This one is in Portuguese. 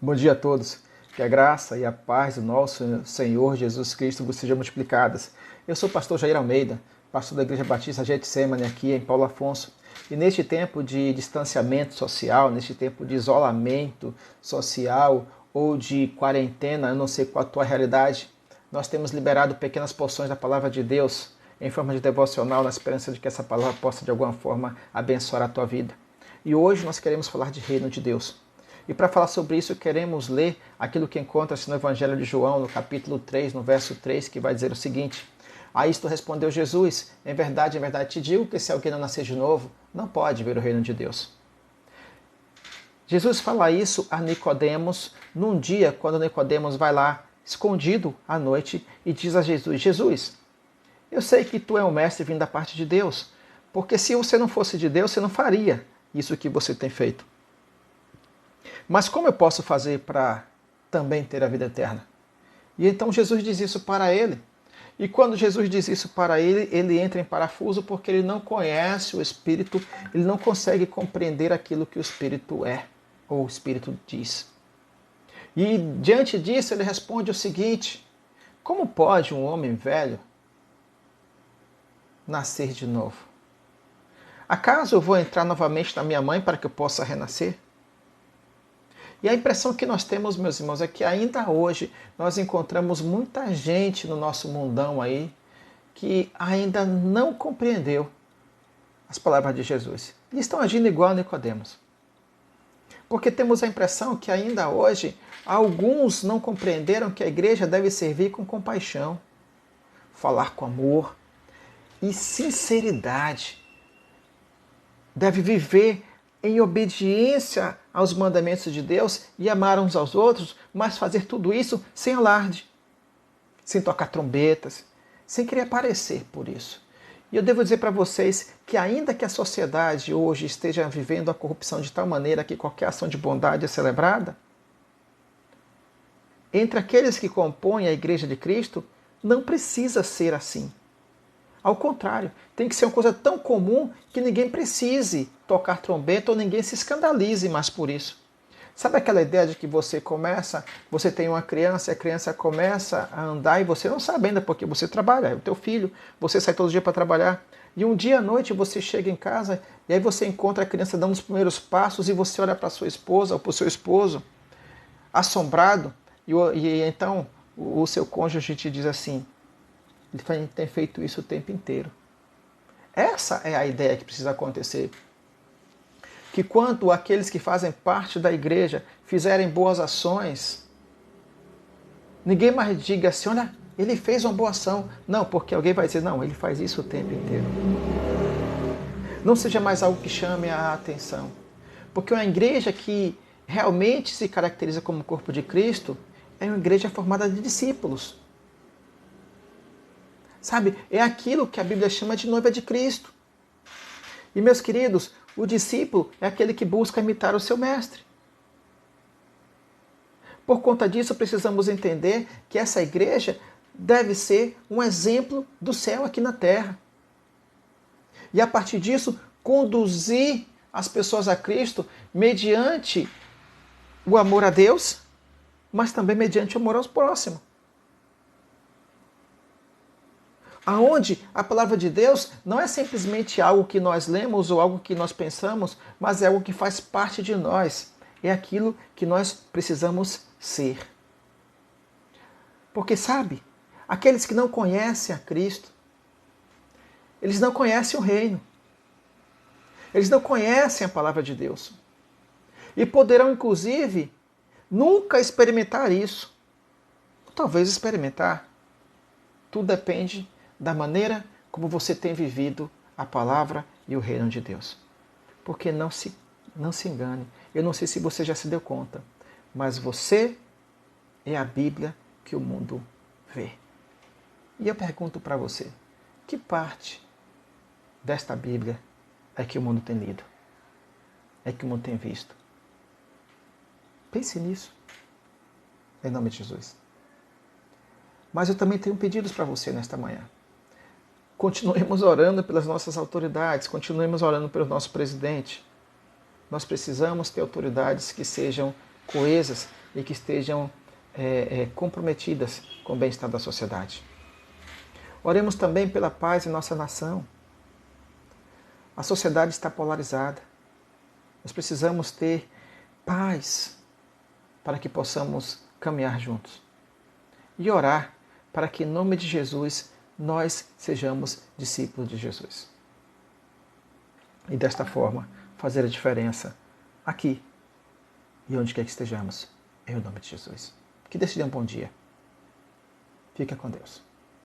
Bom dia a todos. Que a graça e a paz do nosso Senhor Jesus Cristo vos sejam multiplicadas. Eu sou o pastor Jair Almeida, pastor da Igreja Batista Getsemane aqui em Paulo Afonso. E neste tempo de distanciamento social, neste tempo de isolamento social ou de quarentena, eu não sei qual a tua realidade, nós temos liberado pequenas porções da palavra de Deus em forma de devocional, na esperança de que essa palavra possa de alguma forma abençoar a tua vida. E hoje nós queremos falar de reino de Deus. E para falar sobre isso, queremos ler aquilo que encontra-se no Evangelho de João, no capítulo 3, no verso 3, que vai dizer o seguinte: A isto respondeu Jesus: em verdade, te digo que se alguém não nascer de novo, não pode ver o reino de Deus. Jesus fala isso a Nicodemos num dia quando Nicodemos vai lá, escondido à noite, e diz a Jesus: Jesus, eu sei que tu é um mestre vindo da parte de Deus, porque se você não fosse de Deus, você não faria isso que você tem feito. Mas como eu posso fazer para também ter a vida eterna? E então Jesus diz isso para ele. E quando Jesus diz isso para ele, ele entra em parafuso porque ele não conhece o Espírito, ele não consegue compreender aquilo que o Espírito é, ou o Espírito diz. E diante disso ele responde o seguinte: como pode um homem velho nascer de novo? Acaso eu vou entrar novamente na minha mãe para que eu possa renascer? E a impressão que nós temos, meus irmãos, é que ainda hoje nós encontramos muita gente no nosso mundão aí que ainda não compreendeu as palavras de Jesus. E estão agindo igual a Nicodemos. Porque temos a impressão que ainda hoje alguns não compreenderam que a igreja deve servir com compaixão, falar com amor e sinceridade. Deve viver em obediência aos mandamentos de Deus e amar uns aos outros, mas fazer tudo isso sem alarde, sem tocar trombetas, sem querer aparecer por isso. E eu devo dizer para vocês que ainda que a sociedade hoje esteja vivendo a corrupção de tal maneira que qualquer ação de bondade é celebrada, entre aqueles que compõem a Igreja de Cristo, não precisa ser assim. Ao contrário, tem que ser uma coisa tão comum que ninguém precise tocar trombeta ou ninguém se escandalize mais por isso. Sabe aquela ideia de que você tem uma criança e a criança começa a andar e você não sabe ainda porque você trabalha, é o teu filho, você sai todo dia para trabalhar e um dia à noite você chega em casa e aí você encontra a criança dando os primeiros passos e você olha para sua esposa ou para o seu esposo assombrado e então o seu cônjuge te diz assim: ele tem feito isso o tempo inteiro. Essa é a ideia que precisa acontecer. Que quando aqueles que fazem parte da igreja fizerem boas ações, ninguém mais diga assim: olha, ele fez uma boa ação. Não, porque alguém vai dizer: não, ele faz isso o tempo inteiro. Não seja mais algo que chame a atenção. Porque uma igreja que realmente se caracteriza como corpo de Cristo é uma igreja formada de discípulos. Sabe, é aquilo que a Bíblia chama de noiva de Cristo. E, meus queridos, o discípulo é aquele que busca imitar o seu mestre. Por conta disso, precisamos entender que essa igreja deve ser um exemplo do céu aqui na terra. E, a partir disso, conduzir as pessoas a Cristo mediante o amor a Deus, mas também mediante o amor aos próximos. Aonde a palavra de Deus não é simplesmente algo que nós lemos ou algo que nós pensamos, mas é algo que faz parte de nós. É aquilo que nós precisamos ser. Porque, sabe, aqueles que não conhecem a Cristo, eles não conhecem o reino. Eles não conhecem a palavra de Deus. E poderão, inclusive, nunca experimentar isso. Ou talvez experimentar. Tudo depende da maneira como você tem vivido a palavra e o reino de Deus. Porque não se engane. Eu não sei se você já se deu conta, mas você é a Bíblia que o mundo vê. E eu pergunto para você, que parte desta Bíblia é que o mundo tem lido? É que o mundo tem visto? Pense nisso. Em nome de Jesus. Mas eu também tenho pedidos para você nesta manhã. Continuemos orando pelas nossas autoridades, continuemos orando pelo nosso presidente. Nós precisamos ter autoridades que sejam coesas, e que estejam comprometidas com o bem-estar da sociedade. Oremos também pela paz em nossa nação. A sociedade está polarizada. Nós precisamos ter paz para que possamos caminhar juntos. E orar para que, em nome de Jesus, nós sejamos discípulos de Jesus. E desta forma, fazer a diferença aqui e onde quer que estejamos. Em nome de Jesus. Que Deus te dê um bom dia. Fica com Deus.